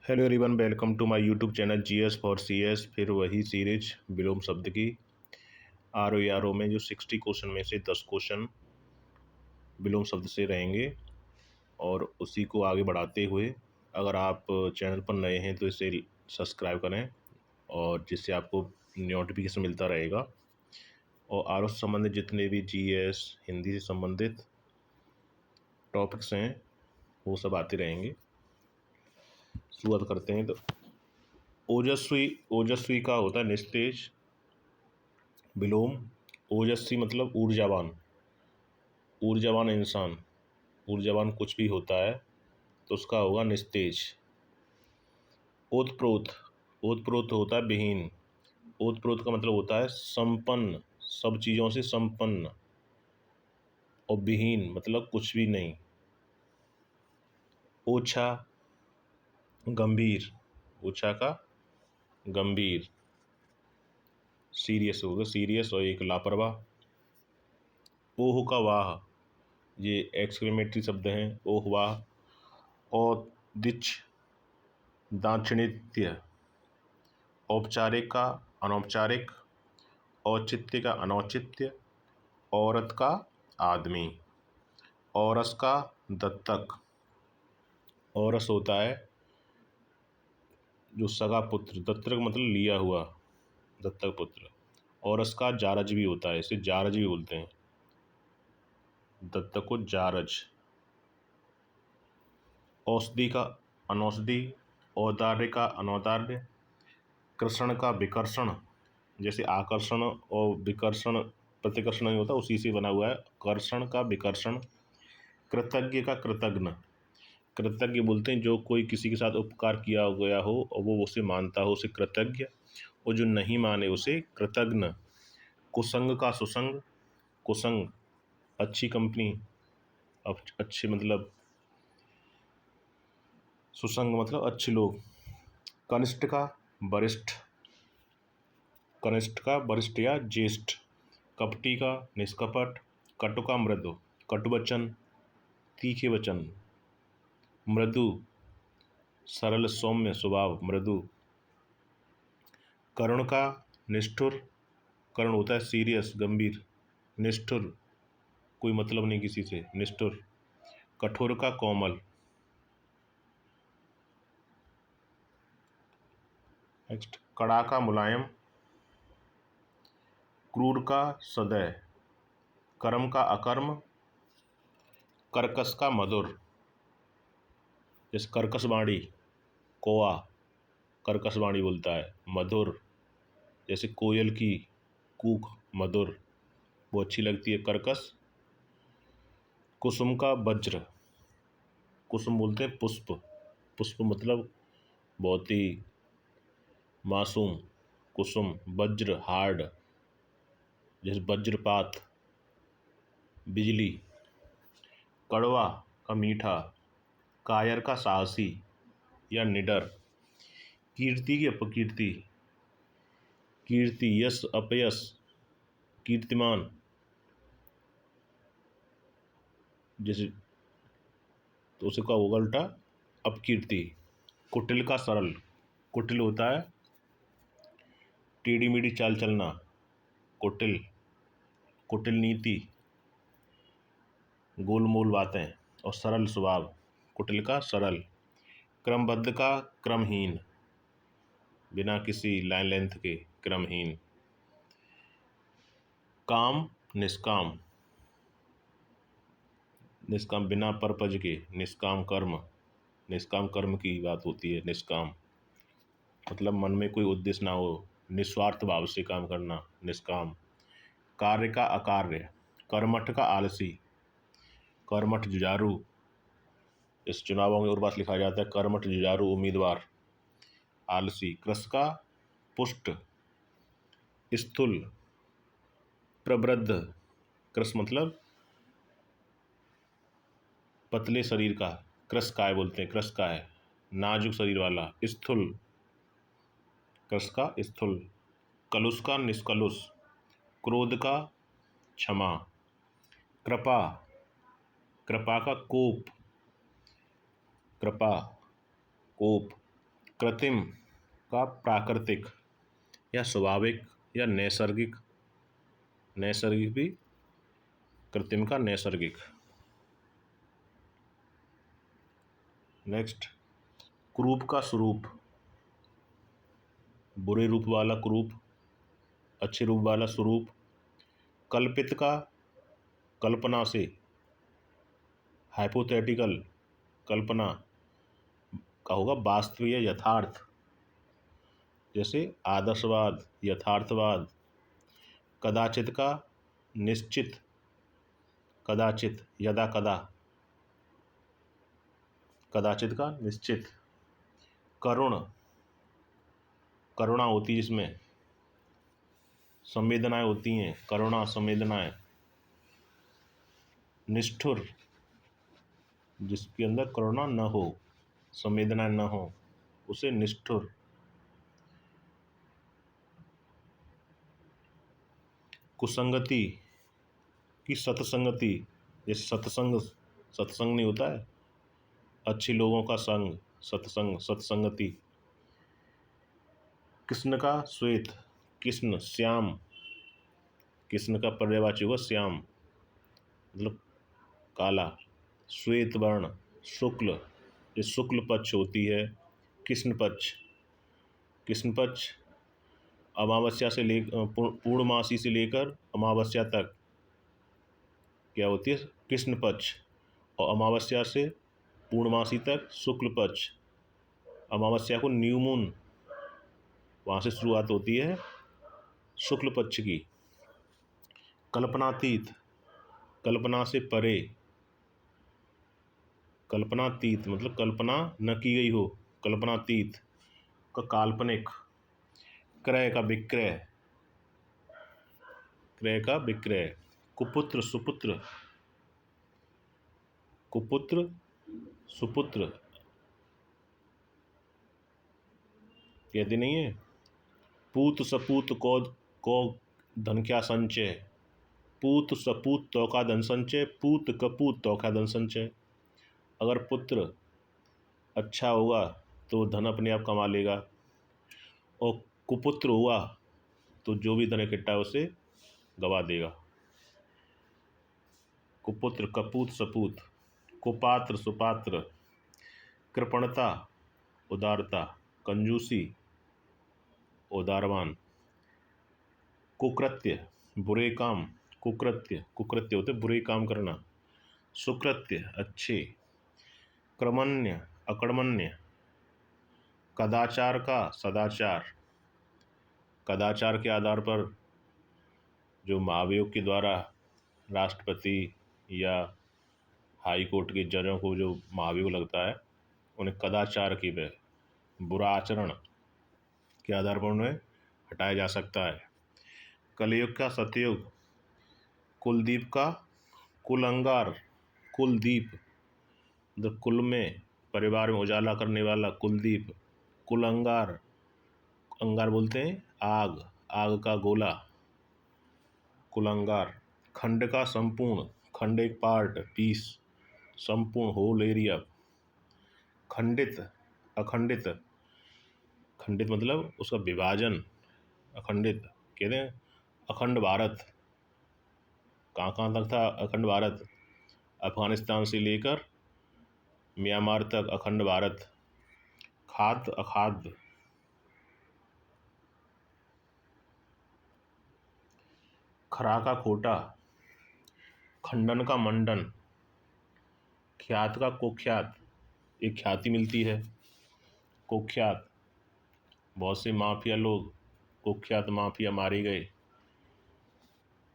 Hello everyone, welcome to my YouTube channel GS for CS. फिर वही series विलोम शब्द की आर ओ में जो 60 क्वेश्चन में से 10 क्वेश्चन विलोम शब्द से रहेंगे और उसी को आगे बढ़ाते हुए अगर आप चैनल पर नए हैं तो इसे सब्सक्राइब करें और जिससे आपको नोटिफिकेशन मिलता रहेगा। और आर से संबंधित जितने भी जीएस हिंदी से संबंधित टॉपिक्स हैं वो सब आते रहेंगे। शुरुआत करते हैं। तो ओजस्वी ओजस्वी का होता है निस्तेज। विलोम ओजस्वी मतलब ऊर्जावान, ऊर्जावान इंसान, ऊर्जावान कुछ भी होता है तो उसका होगा निस्तेज। ओतप्रोत, ओतप्रोत होता है विहीन। ओतप्रोत का मतलब होता है संपन्न, सब चीज़ों से संपन्न। और विहीन मतलब कुछ भी नहीं। ओछा गंभीर, ओछा का गंभीर, सीरियस होगा, सीरियस और एक लापरवाह। ओह का वाह, ये एक्सक्लेमेटरी शब्द हैं। ओह वाह। औदिच दाक्षिणात्य, औपचारिक का अनौपचारिक, औचित्य का अनौचित्य, औरत का आदमी, औरस का दत्तक। औरस होता है जो सगा पुत्र, दत्तक मतलब लिया हुआ, दत्तक पुत्र। औरस का जारज भी होता है, इसे जारज भी बोलते हैं, दत्तक को जारज। औषधि का अनौषधि, औदार्य का अनौदार्य, कृषण का विकर्षण, जैसे आकर्षण और विकर्षण प्रतिकर्षण नहीं होता उसी से बना हुआ है, कर्षण का विकर्षण। कृतज्ञ का कृतज्ञ, कृतज्ञ बोलते हैं जो कोई किसी के साथ उपकार किया गया हो और वो उसे मानता हो उसे कृतज्ञ, और जो नहीं माने उसे कृतज्ञ। कुसंग का सुसंग, कुसंग अच्छी कंपनी, अच्छे मतलब सुसंग मतलब अच्छे लोग। कनिष्ठ का वरिष्ठ, कनिष्ठ का वरिष्ठ या ज्येष्ठ। कपटी का निष्कपट, कटु का मृदु, कटुवचन तीखे वचन। मृदु सरल सौम्य स्वभाव, मृदु। करुण का निष्ठुर, करुण होता है सीरियस गंभीर, निष्ठुर कोई मतलब नहीं किसी से, निष्ठुर। कठोर का कोमल। नेक्स्ट कड़ा का मुलायम, क्रूर का सदैव, कर्म का अकर्म, कर्कश का मधुर, जैसे कर्कश वाणी, कोआ कर्कश वाणी बोलता है। मधुर जैसे कोयल की कूक, मधुर वो अच्छी लगती है, कर्कश। कुसुम का वज्र, कुसुम बोलते हैं पुष्प, पुष्प मतलब बहुत ही मासूम। कुसुम वज्र हार्ड, जैसे वज्रपात बिजली। कड़वा का मीठा, कायर का साहसी या निडर। कीर्ति की अपकीर्ति, कीर्ति यश अपयश, कीर्तिमान जैसे तो उसे का होगा उल्टा अपकीर्ति। कुटिल का सरल, कुटिल होता है टेढ़ी मेढ़ी चाल चलना, कुटिल, कुटिल नीति, गोलमोल बातें। और सरल स्वभाव, कुटिल का सरल। क्रमबद्ध का क्रमहीन, बिना किसी लाइन लेंथ के, क्रमहीन। काम निष्काम, निष्काम बिना पर्पज के, निष्काम कर्म, निष्काम कर्म की बात होती है निष्काम, मतलब मन में कोई उद्देश्य ना हो, निस्वार्थ भाव से काम करना, निष्काम। कार्य का अकार्य, कर्मठ का आलसी, कर्मठ जुझारू, इस चुनावों में और बात लिखा जाता है कर्मठ जुझारू उम्मीदवार, आलसी। कृश का पुष्ट, स्थूल, प्रवृद्ध, कृश मतलब पतले शरीर का, कृश काय बोलते हैं, कृश काय नाजुक शरीर वाला। स्थूल, कृश का स्थूल। कलुष का निष्कलुष, क्रोध का क्षमा। कृपा, कृपा का कोप, कृपा कोप। कृत्रिम का प्राकृतिक या स्वाभाविक या नैसर्गिक, नैसर्गिक भी, कृत्रिम का नैसर्गिक। नेक्स्ट, कुरूप का स्वरूप, बुरे रूप वाला कुरूप, अच्छे रूप वाला स्वरूप। कल्पित का कल्पना से, हाइपोथेटिकल कल्पना का होगा वास्तविक या यथार्थ, जैसे आदर्शवाद, यथार्थवाद। कदाचित का निश्चित, कदाचित, यदा कदा, कदाचित का निश्चित। करुण, करुणा होती है जिसमें, संवेदनाएं होती हैं, करुणा संवेदनाएं। निष्ठुर, जिसके अंदर करुणा न हो, संवेदनाएं न हो, उसे निष्ठुर। कुसंगति की सत्संगति, जैसे सत्संग, सत्संग नहीं होता है, अच्छे लोगों का संग, सत्संग, सत्संगति। कृष्ण का श्वेत, कृष्ण श्याम, कृष्ण का पर्यायवाची होगा श्याम, मतलब काला। श्वेत वर्ण, शुक्ल, ये शुक्ल पक्ष होती है। कृष्ण पक्ष, कृष्ण पक्ष अमावस्या से ले पूर्णमासी से लेकर अमावस्या तक क्या होती है, कृष्ण पक्ष। और अमावस्या से पूर्णमासी तक शुक्ल पक्ष। अमावस्या को न्यू मून, वहाँ से शुरुआत होती है शुक्ल पक्ष की। कल्पनातीत, कल्पना से परे, कल्पनातीत मतलब कल्पना न की गई हो, कल्पनातीत। का काल्पनिक। क्रय का विक्रय, क्रय का विक्रय। कुपुत्र सुपुत्र, कुपुत्र सुपुत्र कहते नहीं है। पूत सपूत को धन क्या संचय, पूत सपूत तो का धन संचय, पूत कपूत तो का धन संचय। अगर पुत्र अच्छा होगा तो धन अपने आप कमा लेगा, और कुपुत्र हुआ तो जो भी धन इकट्ठा है उसे गवा देगा। कुपुत्र, कपूत, सपूत। कुपात्र, सुपात्र। कृपणता, उदारता, कंजूसी, उदारवान। कुकृत्य, बुरे काम, कुकृत्य, कुकृत्य होते बुरे काम करना। सुकृत्य, अच्छे। क्रमण्य, अकर्मण्य। कदाचार का सदाचार, कदाचार के आधार पर जो महाभियोग के द्वारा राष्ट्रपति या हाई कोर्ट के जजों को जो महाभियोग लगता है, उन्हें कदाचार की वे बुरा आचरण के आधार पर उन्हें हटाया जा सकता है। कलयुग का सतयुग। कुलदीप का कुलंगार, कुलदीप मतलब कुल में, परिवार में उजाला करने वाला कुलदीप। कुलंगार, अंगार बोलते हैं आग, आग का गोला, कुलंगार। खंड का संपूर्ण, खंड एक पार्ट, पीस, संपूर्ण होल एरिया। खंडित, अखंडित, खंडित मतलब उसका विभाजन, अखंडित कहते हैं। अखंड भारत, कहाँ कहाँ तक था अखंड भारत, अफगानिस्तान से लेकर म्यांमार तक अखंड भारत। खाद्य, अखाद्य। खरा का खोटा, खंडन का मंडन। ख्यात का कुख्यात, एक ख्याति मिलती है, कुख्यात। बहुत से माफिया लोग, कुख्यात माफिया मारे गए।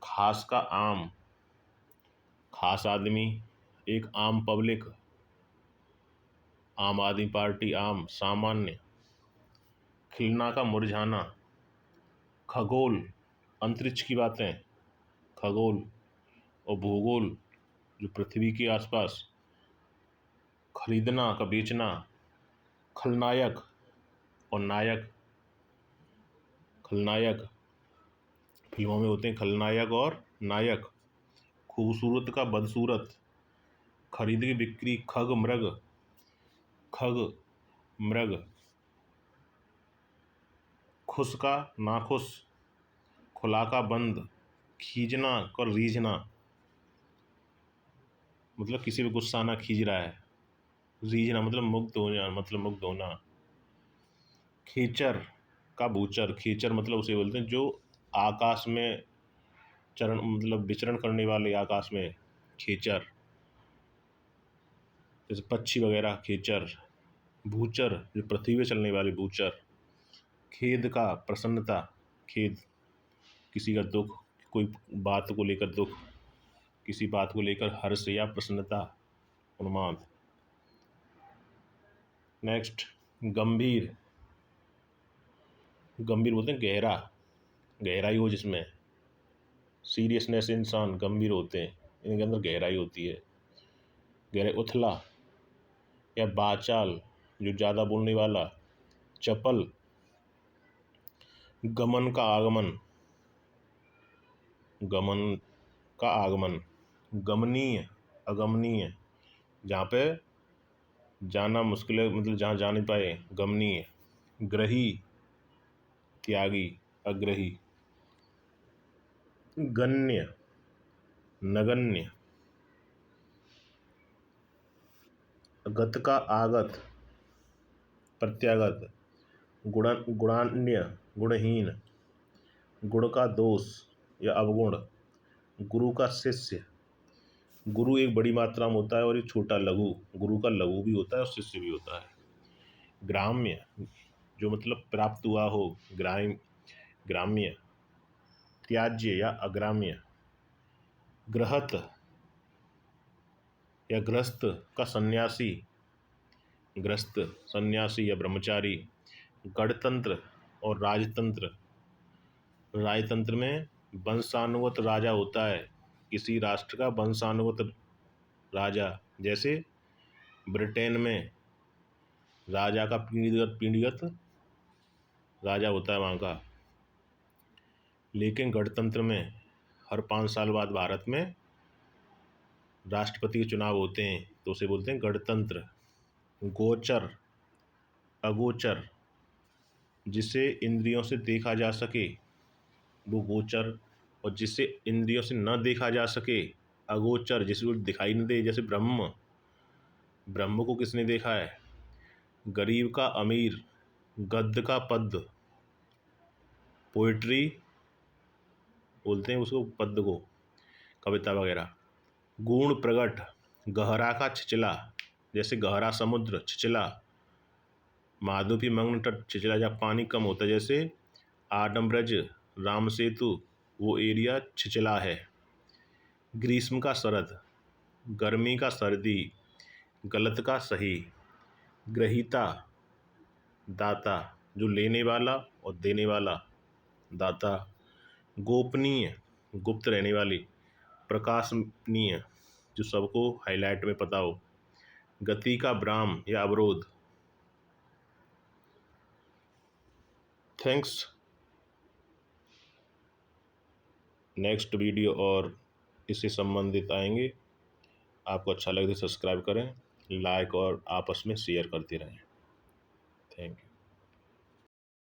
खास का आम, खास आदमी, एक आम पब्लिक, आम आदमी पार्टी, आम, सामान्य। खिलना का मुरझाना। खगोल, अंतरिक्ष की बातें, खगोल। और भूगोल, जो पृथ्वी के आसपास। खरीदना का बेचना। खलनायक और नायक, खलनायक फिल्मों में होते हैं खलनायक और नायक। खूबसूरत का बदसूरत। खरीद की बिक्री। खग मृग, खग मृग। खुश का नाखुश, खुला का बंद, खींचना और रीझना, मतलब किसी पे गुस्सा आना, खींच रहा है। रीझना मतलब मुग्ध होना, मतलब मुग्ध होना। खींचर का बूचर, खींचर मतलब उसे बोलते हैं जो आकाश में चरण मतलब विचरण करने वाले, आकाश में खींचर, जैसे पक्षी वगैरह खींचर। भूचर जो पृथ्वी पे चलने वाले भूचर। खेद का प्रसन्नता, खेद किसी का दुख, कोई बात को लेकर दुख, किसी बात को लेकर हर्ष या प्रसन्नता, उन्माद। नेक्स्ट गंभीर, गंभीर बोलते हैं गहरा, गहराई हो जिसमें, सीरियसनेस, इंसान गंभीर होते हैं, इनके अंदर गहराई होती है। गहराई। उथला या बाचाल जो ज़्यादा बोलने वाला। चपल, गमन का आगमन, गमन का आगमन। गमनीय, अगमनीय, जहाँ पे जाना मुश्किल है, मतलब जहाँ जा नहीं पाए, गमनीय। ग्रही, त्यागी, अग्रही। गण्य, नगण्य। गत का आगत, प्रत्यागत। गुणान्य, गुणहीन। गुण का दोष या अवगुण। गुरु का शिष्य, गुरु एक बड़ी मात्रा में होता है और एक छोटा लघु, गुरु का लघु भी होता है और शिष्य भी होता है। ग्राम्य जो मतलब प्राप्त हुआ हो, ग्राम्य। त्याज्य या अग्राम्य। गृहस्थ या गृहस्थ का सन्यासी, गृहस्थ सन्यासी या ब्रह्मचारी। गणतंत्र और राजतंत्र, राजतंत्र में वंशानुगत राजा होता है, किसी राष्ट्र का वंशानुगत राजा, जैसे ब्रिटेन में राजा का पीढ़ीगत राजा होता है वहाँ का। लेकिन गणतंत्र में हर 5 साल बाद भारत में राष्ट्रपति के चुनाव होते हैं, तो उसे बोलते हैं गणतंत्र। गोचर, अगोचर, जिसे इंद्रियों से देखा जा सके वो गोचर, और जिसे इंद्रियों से न देखा जा सके अगोचर, जिसे दिखाई न दे, जैसे ब्रह्म, ब्रह्म को किसने देखा है। गरीब का अमीर, गद्य का पद्य, पोइट्री बोलते हैं उसको, पद्य को, कविता वगैरह। गुण प्रगट, गहरा का छिचला, जैसे गहरा समुद्र छिचला। माधुपी मग्न तट, छिचला जब पानी कम होता है, जैसे आडमब्रज, राम सेतु, वो एरिया छिचला है। ग्रीष्म का शरद, गर्मी का सर्दी, गलत का सही। ग्रहीता, दाता जो लेने वाला और देने वाला, दाता। गोपनीय, गुप्त रहने वाली। प्रकाशनीय जो सबको हाईलाइट में पता हो। गति का भ्राम या अवरोध। थैंक्स। नेक्स्ट वीडियो और इससे संबंधित आएंगे। आपको अच्छा लगे तो सब्सक्राइब करें, लाइक और आपस में शेयर करते रहें। Thank you.